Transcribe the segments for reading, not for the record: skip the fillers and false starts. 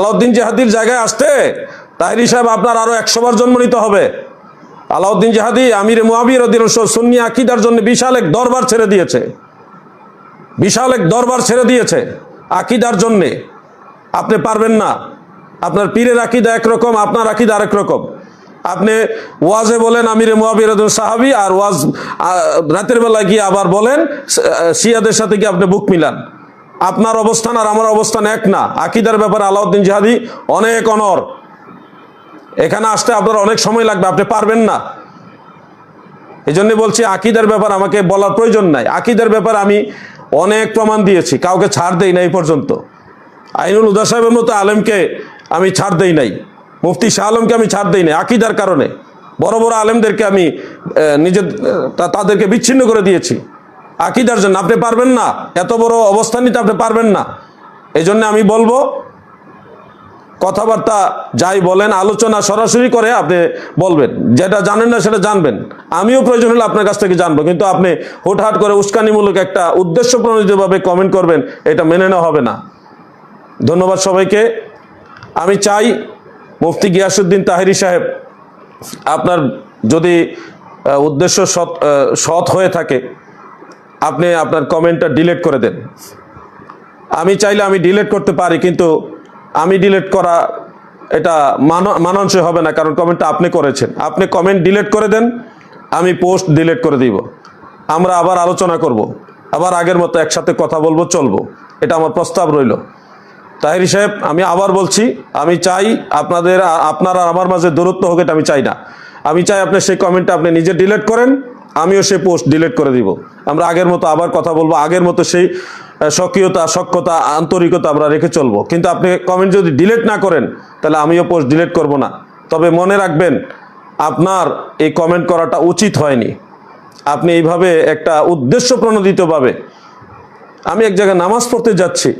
আলাউদ্দিন জিহাদির জায়গায় আসতে তাহেরি সাহেব আপনার আরো 100 বার জন্ম নিতে হবে। আলাউদ্দিন জিহাদি আমির মুয়াবিয়া রাদিয়াল্লাহু আনহু সুন্নি আকীদার জন্য বিশাল এক দরবার ছেড়ে দিয়েছে, বিশাল এক দরবার ছেড়ে দিয়েছে আকীদার জন্য। আপনি পারবেন না। আপনার পীরের আকীদা একরকম, আপনার আকীদা আরেক রকম। আপনি ওয়াজে বলেন আমিরে মুয়াবিয়া রাদিয়াল্লাহু সাহাবী, আর ওয়াজ রাতের বেলা গিয়ে আবার বলেন শিয়াদের সাথে গিয়ে আপনি বুক মিলান। আপনার অবস্থান আর আমার অবস্থান এক না। আকীদার ব্যাপারে আলাউদ্দিন জিহাদি অনেক অনর। এখানে আসতে আপনার অনেক সময় লাগবে, আপনি পারবেন না। এই জন্য বলছি আকীদার ব্যাপার আমাকে বলার প্রয়োজন নাই। আকীদার ব্যাপারে আমি অনেক প্রমাণ দিয়েছি, কাউকে ছাড় দেই নাই এই পর্যন্ত। আইনুল হুদা সাহেবের মতো আলেমকে আমি ছাড় দেই নাই, মুফতি শাহ আলমকে আমি ছাড় দেই নাই আকীদার কারণে। বড় বড় আলেমদেরকে আমি তাদেরকে বিচ্ছিন্ন করে দিয়েছি আকীদার জন্য। আপনি পারবেন না, এত বড় অবস্থান নিতে আপনি পারবেন না। এই জন্য আমি বলবো কথাবার্তা যাই বলেন আলোচনা সরাসরি করে আপনি বলবেন, যেটা জানেন না সেটা জানবেন। আমিও প্রয়োজন হলে আপনার কাছ থেকে জানবো, কিন্তু আপনি হুটহাট করে উস্কানিমূলক একটা উদ্দেশ্য প্রণোদিতভাবে কমেন্ট করবেন, এটা মেনে নেওয়া হবে না। ধন্যবাদ সবাইকে। আমি চাই মুফতি গিয়াসউদ্দিন তাহেরি সাহেব, আপনার যদি উদ্দেশ্য সৎ হয়ে থাকে আপনি আপনার কমেন্টটা ডিলিট করে দেন। আমি চাইলে আমি ডিলিট করতে পারি, কিন্তু আমি ডিলিট করা এটা মানানসই হবে না, কারণ কমেন্টটা আপনি করেছেন। আপনি কমেন্ট ডিলিট করে দেন, আমি পোস্ট ডিলিট করে দিব। আমরা আবার আলোচনা করব, আবার আগের মতো একসাথে কথা বলবো, চলবো। এটা আমার প্রস্তাব রইল। তাহেরি সাহেব, আমি আবার বলছি, আমি চাই আপনারা আমার মাঝে দূরত্ব হোক, এটা আমি চাই না। আমি চাই আপনি সেই কমেন্টটা আপনি নিজে ডিলিট করেন, আমিও সেই পোস্ট ডিলিট করে দিব। আমরা আগের মতো আবার কথা বলবো, আগের মতো সেই সক্রিয়তা, সক্ষতা, আন্তরিকতা আমরা রেখে চলবো। কিন্তু আপনি কমেন্ট যদি ডিলিট না করেন তাহলে আমিও পোস্ট ডিলিট করব না। তবে মনে রাখবেন, আপনার এই কমেন্ট করাটা উচিত হয়নি। আপনি এইভাবে একটা উদ্দেশ্য প্রণোদিতভাবে, আমি এক জায়গায় নামাজ পড়তে যাচ্ছি,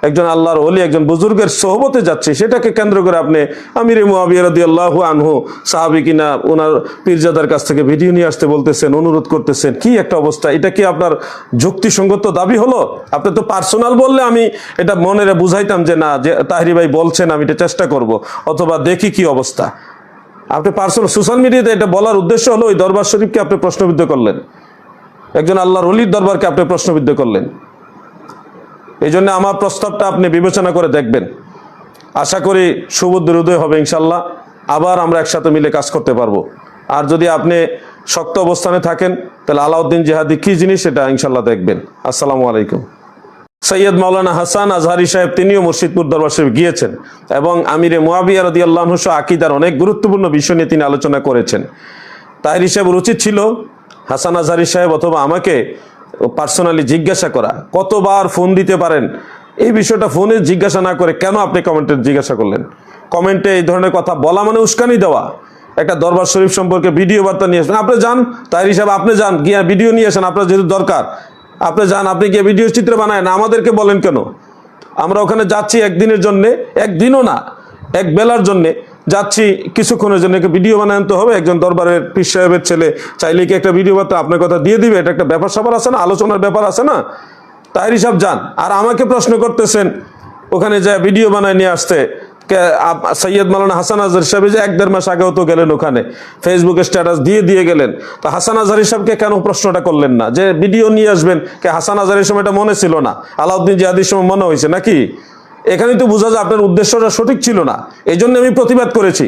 একজন আল্লাহর ওলি, একজন বুজুর্গের সোহবতে যাচ্ছি, সেটাকে কেন্দ্র করে আপনি আমিরে মুয়াবিয়া রাদিয়াল্লাহু আনহু সাহাবী কিনা ওনার পীরজাদার কাছ থেকে ভিডিও নিয়ে আসতে বলতেছেন, অনুরোধ করতেছেন। কি একটা অবস্থা! এটা কি আপনার যুক্তিসঙ্গত দাবি হলো? আপনি তো পার্সোনাল বললে আমি এটা মনে বুঝাইতাম যে না, যে তাহেরি ভাই বলছেন, আমি এটা চেষ্টা করব, অথবা দেখি কি অবস্থা। আপনি পার্সোনাল সোশ্যাল মিডিয়াতে এটা বলার উদ্দেশ্য হলো ওই দরবার শরীফকে আপনি প্রশ্নবিদ্ধ করলেন, একজন আল্লাহর ওলির দরবারকে আপনি প্রশ্নবিদ্ধ করলেন। এই জন্য আমার প্রস্তাবটা আপনি বিবেচনা করে দেখবেন। আশা করি সুবুদ্ধির উদয় হবে ইনশাল্লাহ। আবার আমরা একসাথে মিলে কাজ করতে পারবো। আর যদি আপনি শক্ত অবস্থানে থাকেন তাহলে আলাউদ্দিন জিহাদি কি জিনিস এটা ইনশাল্লাহ দেখবেন। আসসালামু আলাইকুম। সৈয়দ মাওলানা হাসান আজহারি সাহেব, তিনিও মুর্শিদপুর দরবার শরীফ গিয়েছেন এবং আমিরে মুয়াবিয়া রাদিয়াল্লাহু আনহু সহ আকীদার অনেক গুরুত্বপূর্ণ বিষয় নিয়ে তিনি আলোচনা করেছেন। তাহেরি সাহেবের উচিত ছিল হাসান আজহারি সাহেব অথবা আমাকে পার্সোনালি জিজ্ঞাসা করা। কতবার ফোন দিতে পারেন, এই বিষয়টা ফোনে জিজ্ঞাসা না করে কেন আপনি কমেন্টে জিজ্ঞাসা করলেন? কমেন্টে এই ধরনের কথা বলা মানে উস্কানি দেওয়া। একটা দরবার শরীফ সম্পর্কে ভিডিও বার্তা নিয়ে আসবেন, আপনি যান তাহেরি সাহেব, আপনি যান গিয়ে ভিডিও নিয়ে আসেন, আপনার যেহেতু দরকার আপনি যান, আপনি গিয়ে ভিডিও চিত্র বানায় না, আমাদেরকে বলেন কেন? আমরা ওখানে যাচ্ছি একদিনের জন্যে, একদিনও না, এক বেলার জন্যে যাচ্ছি, কিছুক্ষণের জন্য ভিডিও বানায় আনতে হবে। একজন দরবারের পীর সাহেবের ছেলে চাইলে কি একটা ভিডিও বার্তা আপনার কথা দিয়ে দিবে? এটা একটা ব্যাপার স্যাপার আছে না, আলোচনার ব্যাপার আছে না? তাহেরি সাহেব যান, আর আমাকে প্রশ্ন করতেছেন ওখানে যায় ভিডিও বানায় নিয়ে আসতে। সৈয়দ মাওলানা হাসান আজহারি সাহেব যে 1-1.5 মাস আগেও তো গেলেন ওখানে, ফেসবুকে স্ট্যাটাস দিয়ে গেলেন। তো হাসান আজহারি সাহেবকে কেন প্রশ্নটা করলেন না যে ভিডিও নিয়ে আসবেন? কে হাসান আজহারির সময় এটা মনে ছিল না, আলাউদ্দিন জিহাদির সময় মনে হয়েছে নাকি? এখানেই তো বোঝা যায় আপনার উদ্দেশ্যটা সঠিক ছিল না। এই জন্য আমি প্রতিবাদ করেছি।